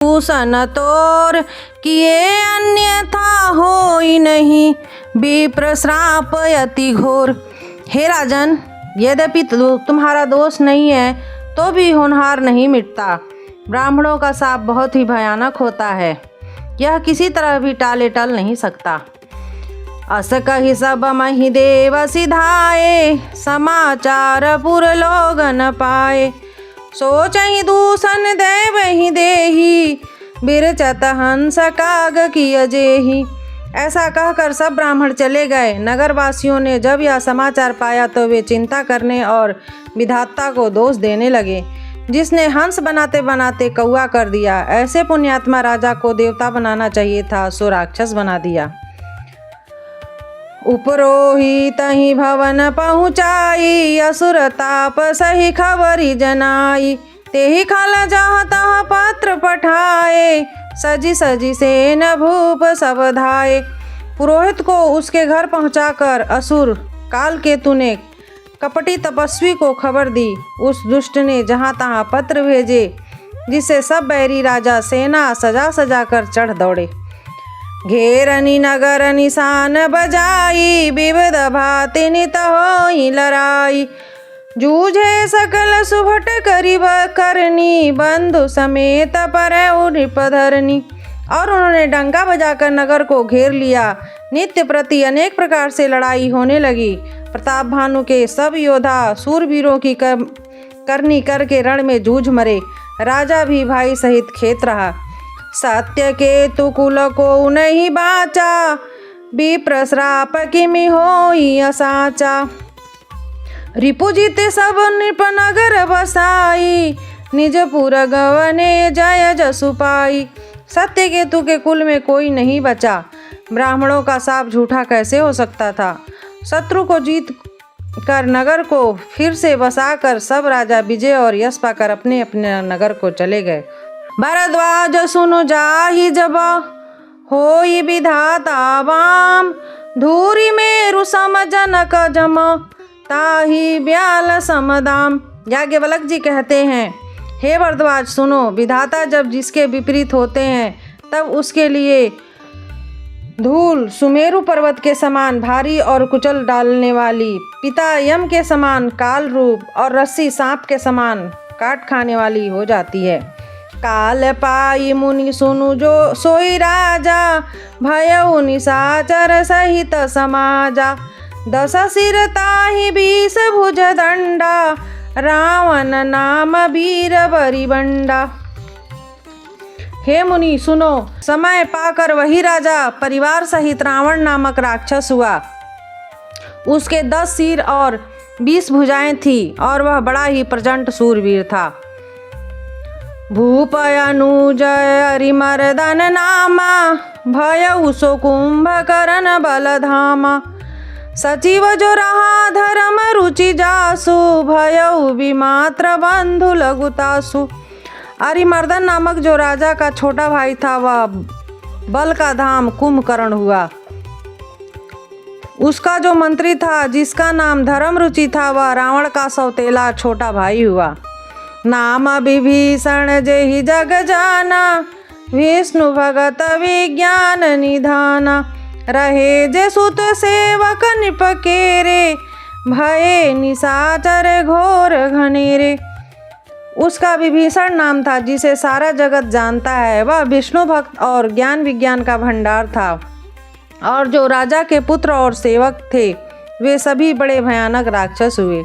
दूषण तोर किए अन्यथा होई नहीं, विप्र श्राप अति घोर। हे राजन, यद्यपि तुम्हारा दोष नहीं है तो भी होनहार नहीं मिटता। ब्राह्मणों का शाप बहुत ही भयानक होता है, यह किसी तरह भी टाले टल नहीं सकता। अस कहि सब महि देव सिधाए, समाचार पुर लोग न पाए। सोचहि दूषण देव ही देही, बिरचत हंस काग किय जेही। ऐसा कहकर सब ब्राह्मण चले गए। नगरवासियों ने जब यह समाचार पाया तो वे चिंता करने और विधाता को दोष देने लगे, जिसने हंस बनाते बनाते कौआ कर दिया। ऐसे पुण्यात्मा राजा को देवता बनाना चाहिए था, सो राक्षस बना दिया। उपरोही तहि भवन पहुँचाई, असुर ताप सही खबरी जनाई। तेहि खल जहाँ तहाँ पत्र पठाए, सजी सजी सेन भूप सब धाये। पुरोहित को उसके घर पहुंचाकर असुर कालकेतु ने कपटी तपस्वी को खबर दी। उस दुष्ट ने जहाँ तहाँ पत्र भेजे, जिससे सब बैरी राजा सेना सजा सजा कर चढ़ दौड़े। घेरनी नगर निशान बजाई, विविध भांति नित होई लड़ाई। जूझे सकल सुभट करीब करनी, बंधु समेत परऊ निपधरनी। और उन्होंने डंका बजाकर नगर को घेर लिया। नित्य प्रति अनेक प्रकार से लड़ाई होने लगी। प्रताप भानु के सब योद्धा सूरवीरों की करनी करके रण में जूझ मरे। राजा भी भाई सहित खेत रहा। सत्य केतु कुल को नहीं बाचा, विप्र श्राप किमि होई असाचा। रिपु जीते सब नृप नगर बसाई, निज पुर गवने जय जसु पाई। सत्य केतु के कुल में कोई नहीं बचा। ब्राह्मणों का शाप झूठा कैसे हो सकता था। शत्रु को जीत कर नगर को फिर से बसाकर सब राजा विजय और यश पाकर अपने अपने नगर को चले गए। भरद्वाज सुनु जाहि जब, होई विधाता वाम। धूरी मेरु सम जनक जम, ताहि ब्याल समदाम। याज्ञवल्क्य जी कहते हैं, हे भरद्वाज सुनो, विधाता जब जिसके विपरीत होते हैं तब उसके लिए धूल सुमेरु पर्वत के समान भारी और कुचल डालने वाली, पिता यम के समान काल रूप और रस्सी सांप के समान काट खाने वाली हो जाती है। काल पाई मुनि सुनु जो सोई राजा, भयउ निशाचर सहित समाजा। दस सिर ताहि 20 भुज दंडा, रावण नाम वीर बरिबंडा। हे मुनि सुनो, समय पाकर वही राजा परिवार सहित रावण नामक राक्षस हुआ। उसके 10 सिर और 20 भुजाएं थी और वह बड़ा ही प्रचंड सूरवीर था। भूप अनुजय अरिमर्दन नामा, भयउ सो कुंभकर्ण बलधामा। सचिव जो रहा धर्म रुचि जासु, भयउ विमात्र बंधु लघुतासु। अरिमर्दन नामक जो राजा का छोटा भाई था वह बल का धाम कुंभकर्ण हुआ। उसका जो मंत्री था जिसका नाम धर्म रुचि था वह रावण का सौतेला छोटा भाई हुआ। नाम विभीषण जेहि जग जाना, विष्णु भगत विज्ञान निधाना। रहे जे सुत सेवक निपकेरे, भये निशाचर घोर घनेरे। उसका विभीषण नाम था जिसे सारा जगत जानता है। वह विष्णु भक्त और ज्ञान विज्ञान का भंडार था। और जो राजा के पुत्र और सेवक थे वे सभी बड़े भयानक राक्षस हुए।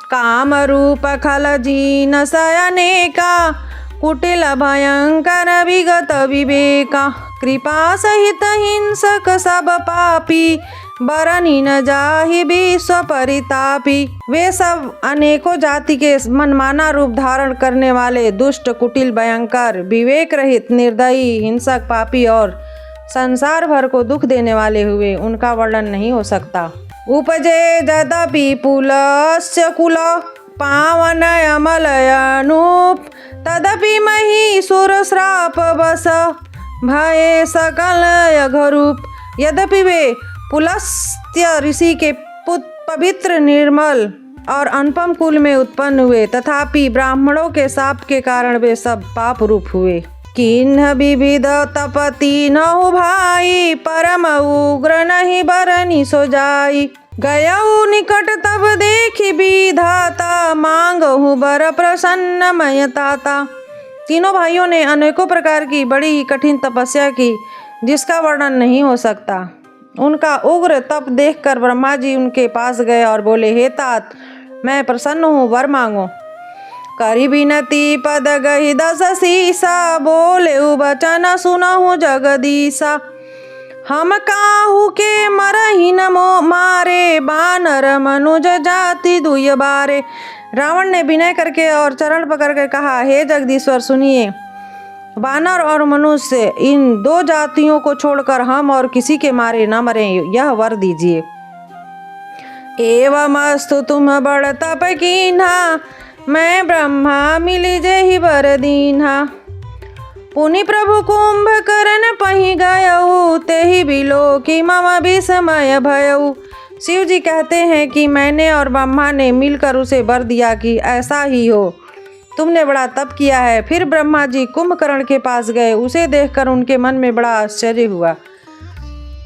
काम रूप खल जीन सयनेका, कुटिल भयंकर विगत विवेका। कृपा सहित हिंसक सब पापी, बरनी न जाहि विश्व परितापी। वे सब अनेकों जाति के मनमाना रूप धारण करने वाले दुष्ट, कुटिल, भयंकर, विवेक रहित, निर्दयी, हिंसक, पापी और संसार भर को दुख देने वाले हुए। उनका वर्णन नहीं हो सकता। उपजे यद्यपि पुलस्य कुल, पावन अमल अनूप। तदपि महीसुर श्राप बस, भये सकल यघरूप। यद्यपि वे पुलस्त्य ऋषि के पवित्र, निर्मल और अनुपम कुल में उत्पन्न हुए, तथापि ब्राह्मणों के शाप के कारण वे सब पाप रूप हुए। किन्ह विविध तपति नहु भाई, परम उग्र नहीं बरनी सो जाई। गयऊ निकट तब देखी विधाता, मांगहु बर प्रसन्न मय ताता। तीनों भाइयों ने अनेकों प्रकार की बड़ी ही कठिन तपस्या की, जिसका वर्णन नहीं हो सकता। उनका उग्र तप देखकर ब्रह्मा जी उनके पास गए और बोले, हे तात, मैं प्रसन्न हूँ, वर मांगो। करी बिनती पद गही 10 शीसा, बोले बचन सुनहु जगदीसा। हम काहू के मरही न मारे, बानर मनुज जाति दुय बारे। रावण ने विनय करके और चरण पकड़ कर कहा, हे जगदीश्वर सुनिए, वानर और मनुष्य इन 2 जातियों को छोड़कर हम और किसी के मारे न मरे, यह वर दीजिए। एवमस्तु तुम बड़ तप कीन्हा, मैं ब्रह्मा मिली जेहि वर दीन्हा। पुनि प्रभु कुंभकर्ण पहि गयऊ, तेहि बिलो की मम विस्मय भयऊ। शिव जी कहते हैं कि मैंने और ब्रह्मा ने मिलकर उसे वर दिया कि ऐसा ही हो, तुमने बड़ा तप किया है। फिर ब्रह्मा जी कुंभकर्ण के पास गए, उसे देखकर उनके मन में बड़ा आश्चर्य हुआ।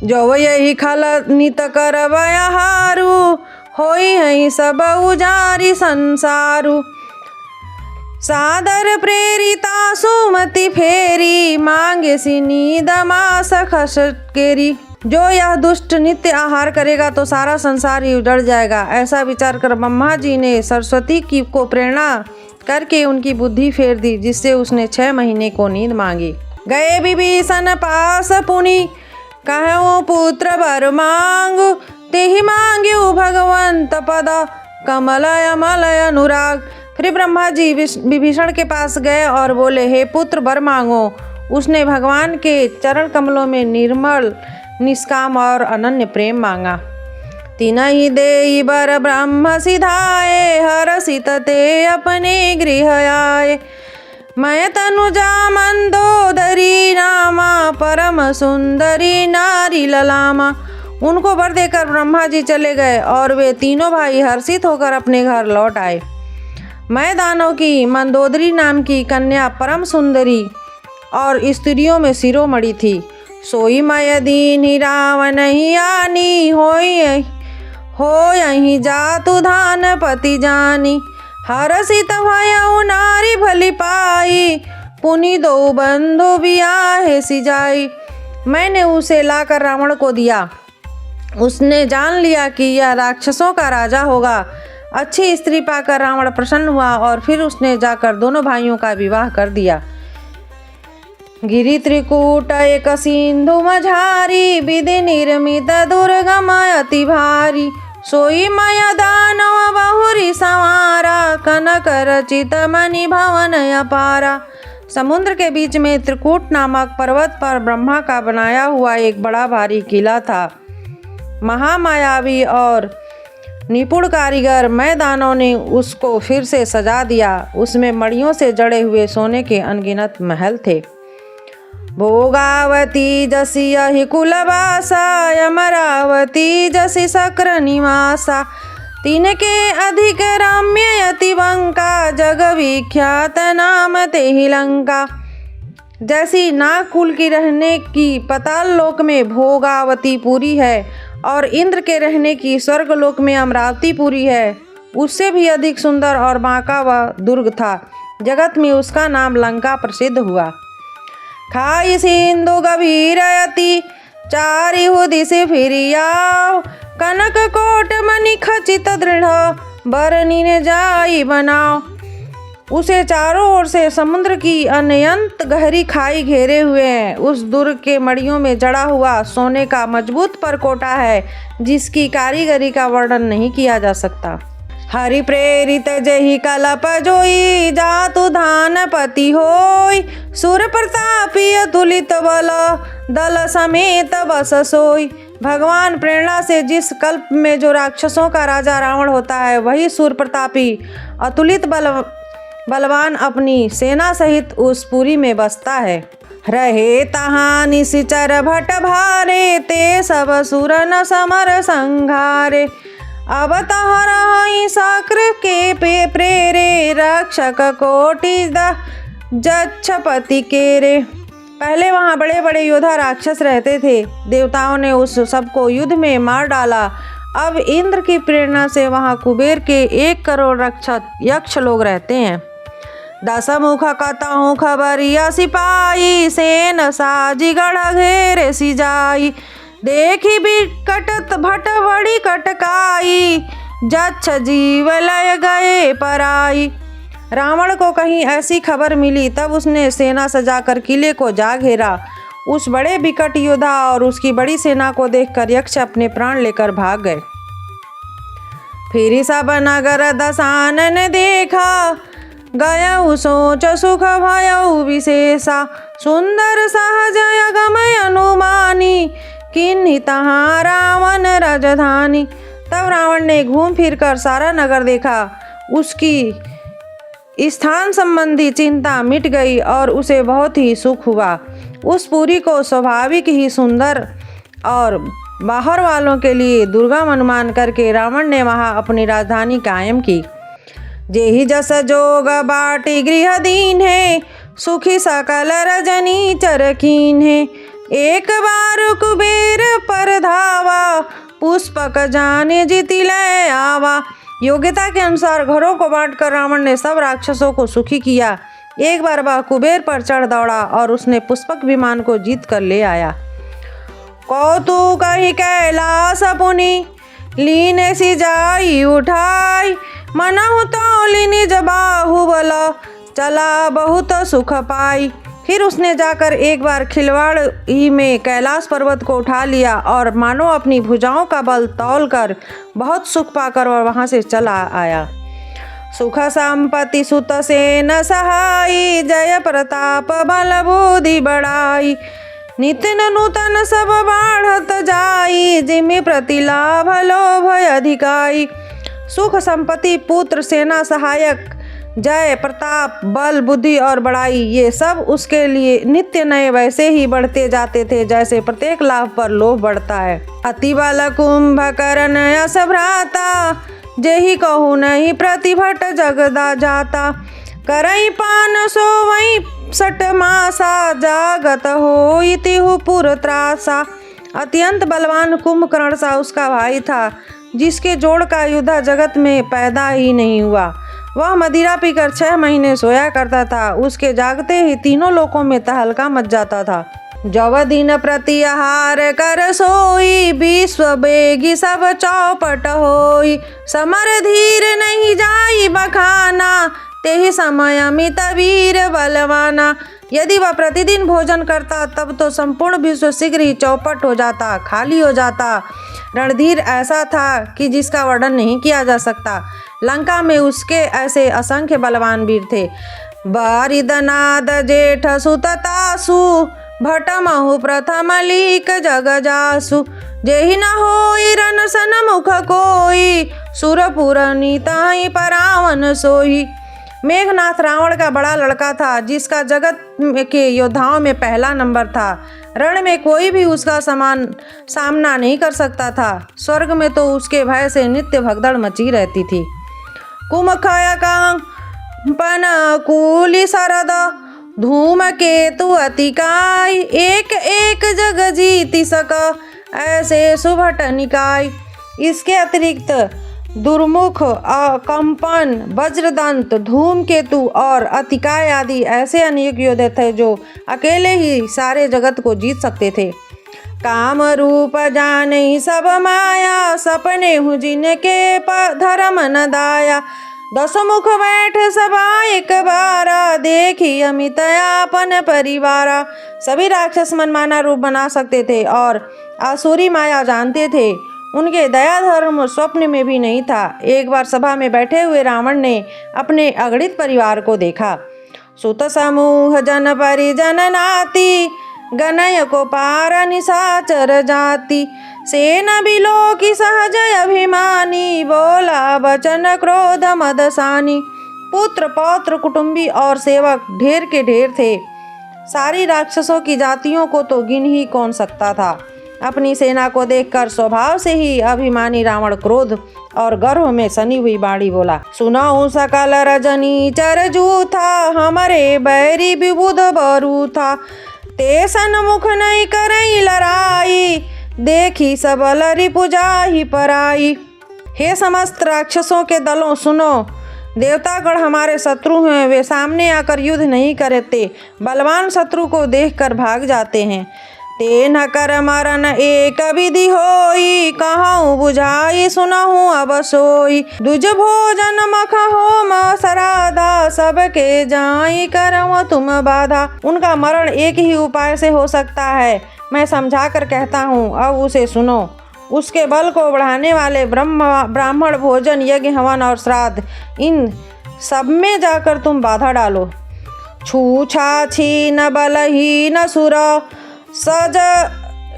जो यही खल नित करवयहारु, होई है सब उजारी संसारु। सादर प्रेरिता सुमति फेरी, मांगे सिनी दमास खसकेरी। जो यह दुष्ट नित्य आहार करेगा तो सारा संसार ही उजड़ जाएगा। ऐसा विचार कर ब्रह्मा जी ने सरस्वती की को प्रेरणा करके उनकी बुद्धि फेर दी, जिससे उसने 6 महीने को नींद मांगी। गए विभीषण पास पुनि, कहूँ पुत्र वर मांगु। तेहि मांग्यु भगवंत पद, कमलय मलय अनुराग। फिर ब्रह्मा जी विभीषण के पास गए और बोले, हे पुत्र वर मांगो। उसने भगवान के चरण कमलों में निर्मल, निष्काम और अनन्य प्रेम मांगा। तिनहि देई बर ब्रह्म सिधाए, हरषित ते अपने गृह आए। मैं तनुजा मंदोदरी नामा, परम सुंदरी नारी ललामा। उनको वर देकर ब्रह्मा जी चले गए और वे तीनों भाई हर्षित होकर अपने घर लौट आए। मैं दानव की मंदोदरी नाम की कन्या परम सुंदरी और स्त्रियों में शिरोमणि थी। सोई मय दीन्हि रावण ही आनी, हो यही जातु धान पति जानी। हरषित भयउ नारी भली पाई, पुनि 2 बंधु बियाहे सिजाई। मैंने उसे लाकर रावण को दिया। उसने जान लिया कि यह राक्षसों का राजा होगा। अच्छी स्त्री पाकर रावण प्रसन्न हुआ और फिर उसने जाकर दोनों भाइयों का विवाह कर दिया। गिरि त्रिकूट एक सिंधु मझारी, विधि निर्मित दुर्गम अति भारी। सोई मय दानव बहुरी संवारा, कनक रचित मणि भवन अपारा। समुद्र के बीच में त्रिकूट नामक पर्वत पर ब्रह्मा का बनाया हुआ एक बड़ा भारी किला था। महामायावी और निपुण कारीगर मैदानों ने उसको फिर से सजा दिया। उसमें मणियों से जड़े हुए सोने के अनगिनत महल थे। भोगावती जसी यही कुलवासा, अमरावती जसी शक्र निवासा। तिनके अधिक रम्य अति बंका, जग विख्यात नाम तेहि लंका। जैसी नाग कुल की रहने की पताल लोक में भोगावती पुरी है और इंद्र के रहने की स्वर्ग लोक में अमरावती पुरी है, उससे भी अधिक सुंदर और बांका वह दुर्ग था। जगत में उसका नाम लंका प्रसिद्ध हुआ। खाई सिंधु गभीर अति, चारिहु दिशि फिरियाव। कनक कोट मणि खचित दृढ़, बरनी ने जाई बनाओ। उसे चारों ओर से समुद्र की अनंत गहरी खाई घेरे हुए हैं। उस दुर्ग के मड़ियों में जड़ा हुआ सोने का मजबूत परकोटा है, जिसकी कारीगरी का वर्णन नहीं किया जा सकता। हरि प्रेरित जहि कलप जोई, जातु धान पति होय। सुर प्रतापी अतुलित बल, दल समेत बस सोई। भगवान प्रेरणा से जिस कल्प में जो राक्षसों का राजा रावण होता है, वही सुर प्रतापी अतुलित बलवान अपनी सेना सहित उस पुरी में बसता है। रहे तहाँ निश्चर भट भारे, ते सब सुर न समर संघारे। अब तह रहि शक्र के पे प्रेरे, रक्षक कोटि जच्छपति केरे। पहले वहाँ बड़े बड़े योद्धा राक्षस रहते थे। देवताओं ने उस सबको युद्ध में मार डाला। अब इंद्र की प्रेरणा से वहाँ कुबेर के 1 करोड़ रक्षक यक्ष लोग रहते हैं। 10 मुख कतहु खबरिया सिपाही, सेन साजी गढ़ घेरे सी जाई। देखी बिकटत भट बड़ी कटकाई, जच्छ जीव लय गए पराई। रावण को कहीं ऐसी खबर मिली, तब उसने सेना सजाकर किले को जा घेरा। उस बड़े विकट योद्धा और उसकी बड़ी सेना को देखकर यक्ष अपने प्राण लेकर भाग गए। फिर सब नगर दसानन देखा, गयउ सोच सुख भयउ विशेषा। सुंदर सहज अगमय अनुमानी, किन्हीं तहाँ रावण राजधानी। तब रावण ने घूम फिर कर सारा नगर देखा। उसकी स्थान संबंधी चिंता मिट गई और उसे बहुत ही सुख हुआ। उस पुरी को स्वाभाविक ही सुंदर और बाहर वालों के लिए दुर्गम अनुमान करके रावण ने वहाँ अपनी राजधानी कायम की। जेहि जस जोग बाटी गृह दीन है, सुखी सकल रजनी चरकीन है। एक बार कुबेर पर धावा, पुष्पक जाने जीति लय आवा। योग्यता के अनुसार घरों को बांटकर रावण ने सब राक्षसों को सुखी किया। एक बार वह कुबेर पर चढ़ दौड़ा और उसने पुष्पक विमान को जीत कर ले आया। कौतुक ही कैलाश पुनि, लीने सी जाई उठाई। मनहु तौलि निज बाहुबल, चला बहुत सुख पाई। फिर उसने जाकर एक बार खिलवाड़ ही में कैलाश पर्वत को उठा लिया और मानो अपनी भुजाओं का बल तौलकर बहुत सुख पाकर वह वहाँ से चला आया। सुख संपत्ति सुत सेन सहाई, जय प्रताप बल बुद्धि बढ़ाई। नितिन नूतन सब बाढ़त जाई, जिमि प्रतिलाभ लोभ अधिकाई। सुख संपत्ति, पुत्र, सेना, सहायक, जय, प्रताप, बल, बुद्धि और बड़ाई, ये सब उसके लिए नित्य नए वैसे ही बढ़ते जाते थे जैसे प्रत्येक लाभ पर लोभ बढ़ता है। अति बल कुंभकर्ण यश भ्राता, जेहि कहु नहीं प्रतिभट जगदा जाता। करई पान सोवई 60 मासा, जागत होई तिहु पुर त्रासा। अत्यंत बलवान कुंभकर्ण सा उसका भाई था, जिसके जोड़ का युद्ध जगत में पैदा ही नहीं हुआ। वह मदिरा पीकर 6 महीने सोया करता था। उसके जागते ही तीनों लोकों में तहलका मच जाता था। जव दिन प्रति आहार कर सोई, विश्व बेगी सब चौपट होई। समर धीर नहीं जाई बखाना, तेहि समय अमित वीर बलवाना। यदि वह प्रतिदिन भोजन करता तब तो संपूर्ण विश्व शीघ्र ही चौपट हो जाता, खाली हो जाता। रणधीर ऐसा था कि जिसका वर्णन नहीं किया जा सकता। लंका में उसके ऐसे असंख्य बलवान वीर थे। बारिदनाद जेठ सुततासु, भटमहु प्रथम लीक जग जासु। जेहि न होई रन सन मुख कोई, सुरपुर नीताहि परावन सोई। मेघनाथ रावण का बड़ा लड़का था, जिसका जगत के योद्धाओं में पहला नंबर था। रण में कोई भी उसका सामना नहीं कर सकता था। स्वर्ग में तो उसके भय से नित्य भगदड़ मची रहती थी। कुमखय कंपन कूली सरद, धूम केतु अतिकाय। एक एक जग जीति सक, ऐसे सुभट निकाय। इसके अतिरिक्त दुर्मुख, कंपन, वज्रदंत, धूमकेतु और अतिकाय आदि ऐसे अनेक योद्धे थे जो अकेले ही सारे जगत को जीत सकते थे। काम रूप जाने सब माया, सपने हूँ जिनके धर्म न दाया। 10 मुख बैठ सभा एक बारा, देखी अमित आपन परिवारा। सभी राक्षस मनमाना रूप बना सकते थे और आसुरी माया जानते थे। उनके दया धर्म स्वप्न में भी नहीं था। एक बार सभा में बैठे हुए रावण ने अपने अगणित परिवार को देखा। सुत समूह जन परिजन नाती, गनय को पार निशाचर जाति। सेना बिलो की सहज अभिमानी, बोला वचन क्रोध मदसानी। पुत्र, पौत्र, कुटुंबी और सेवक ढेर के ढेर थे। सारी राक्षसों की जातियों को तो गिन ही कौन सकता था। अपनी सेना को देखकर स्वभाव से ही अभिमानी रावण क्रोध और गर्भ में सनी हुई बाड़ी बोला, सुनाऊं सकल रजनी चर जूथा, हमारे बैरी विबुध बरू था। ते सन्मुख नहीं करई लड़ाई, देखी सबल रिपुजा ही पराई। हे समस्त राक्षसों के दलों सुनो, देवतागण हमारे शत्रु हैं, वे सामने आकर युद्ध नहीं करते, बलवान शत्रु को देखकर भाग जाते हैं। ते न कर मरन एक विधि होई, कहूँ बुझाई सुनहूँ अब सोई। दुज भोजन मख होम सराधा, सबके जाई करम तुम बाधा। उनका मरण एक ही उपाय से हो सकता है, मैं समझा कर कहता हूँ, अब उसे सुनो। उसके बल को बढ़ाने वाले ब्राह्मण भोजन, यज्ञ, हवन और श्राद्ध, इन सब में जाकर तुम बाधा डालो। छूछा छीन बलहीन सुर, सज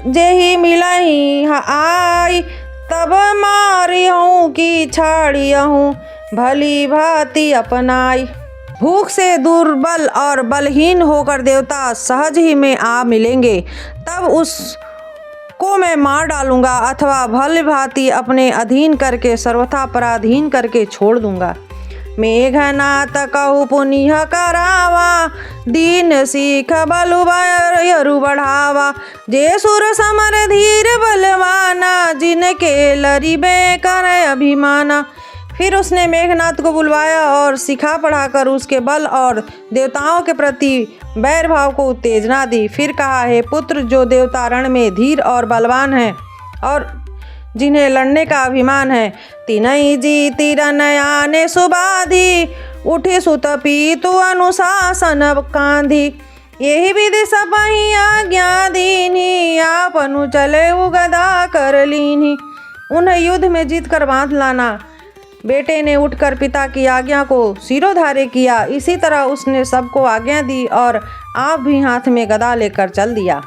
जेहि मिलही आई, तब मारियहूँ की छाड़ियहूँ, भली भांति अपनाई। भूख से दुर्बल और बलहीन होकर देवता सहज ही में आ मिलेंगे, तब उसको मैं मार डालूंगा अथवा भली भांति अपने अधीन करके सर्वथा पराधीन करके छोड़ दूंगा। मेघनाथ कहु पुनिह करावा, दीन सीख बलु बयरु बढ़ावा। जे सुर समर धीर बलवाना, जिनके लरिबे कर अभिमाना। फिर उसने मेघनाथ को बुलवाया और सिखा पढ़ाकर उसके बल और देवताओं के प्रति बैर भाव को उत्तेजना दी। फिर कहा, हे पुत्र, जो देवता रण में धीर और बलवान हैं और जिन्हें लड़ने का अभिमान है, तिनई जीति रनयाने सुबाधी, उठे सुत पीतु अनुशासन कांधी। यही विधि सबहि आज्ञा दीनी, आपनु चले उगदा कर लीनी। उन्हें युद्ध में जीत कर बांध लाना। बेटे ने उठकर पिता की आज्ञा को सिरोधार्य किया। इसी तरह उसने सबको आज्ञा दी और आप भी हाथ में गदा लेकर चल दिया।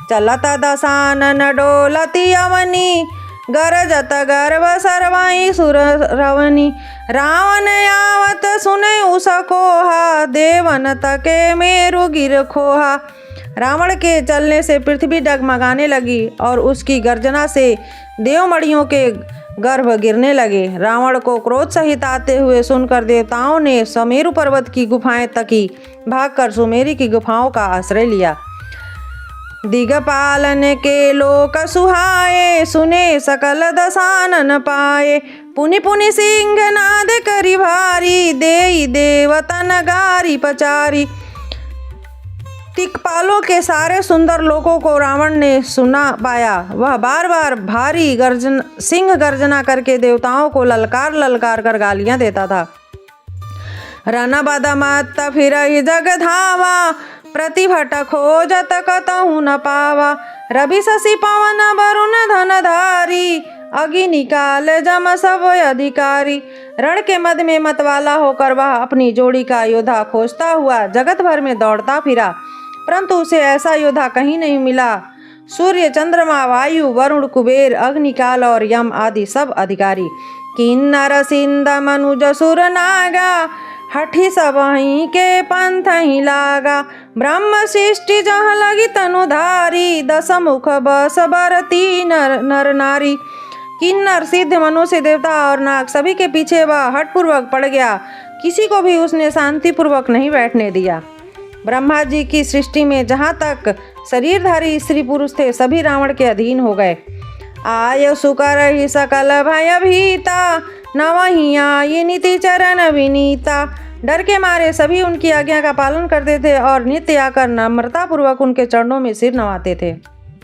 चलत दशानन डोलती अवनी, गरजत गर्भ सर्वाई सुर रवनी। रावण आवत सुने उसकोहा, देवन तके मेरु गिर खोहा। रावण के चलने से पृथ्वी डगमगाने लगी और उसकी गर्जना से देवमणियों के गर्भ गिरने लगे। रावण को क्रोध सहित आते हुए सुनकर देवताओं ने सुमेरु पर्वत की गुफाएं तकी, भागकर सुमेरु की गुफाओं का आश्रय लिया। दिगपालन के लोक सुहाए, सुने सकल दशानन पाए। पुनि पुनि सिंह नाद करी भारी, देई देवतन गारी पचारी। दिक्पालों के सारे सुंदर लोकों को रावण ने सुना पाया। वह बार बार भारी सिंह गर्जना करके देवताओं को ललकार ललकार कर गालियां देता था। रन बदमत फिर जग धावा, प्रतिभट खोजत कतहु न पावा। रवि शशि पवन वरुण धनधारी, अग्नि निकाल जम सब अधिकारी। रण के मद में मतवाला होकर वह अपनी जोड़ी का योद्धा खोजता हुआ जगत भर में दौड़ता फिरा, परंतु उसे ऐसा योद्धा कहीं नहीं मिला। सूर्य, चंद्रमा, वायु, वरुण, कुबेर, अग्निकाल और यम आदि सब अधिकारी, किन्नर सिंध मनुज सुर नागा, हठी सब ही के पंथ ही लागा। ब्रह्म सृष्टि जहाँ लगी तनुधारी, दस मुख बस बरती नर नारी। किन्नर, सिद्ध, मनुष्य, देवता और नाग सभी के पीछे वह हठपूर्वक पड़ गया। किसी को भी उसने शांतिपूर्वक नहीं बैठने दिया। ब्रह्मा जी की सृष्टि में जहाँ तक शरीरधारी स्त्री पुरुष थे, सभी रावण के अधीन हो गए। आय सुकर ही सकल भय भीता, नवहि आई नीति चरण विनीता। डर के मारे सभी उनकी आज्ञा का पालन करते थे और नित्य आकर नम्रतापूर्वक उनके चरणों में सिर नवाते थे।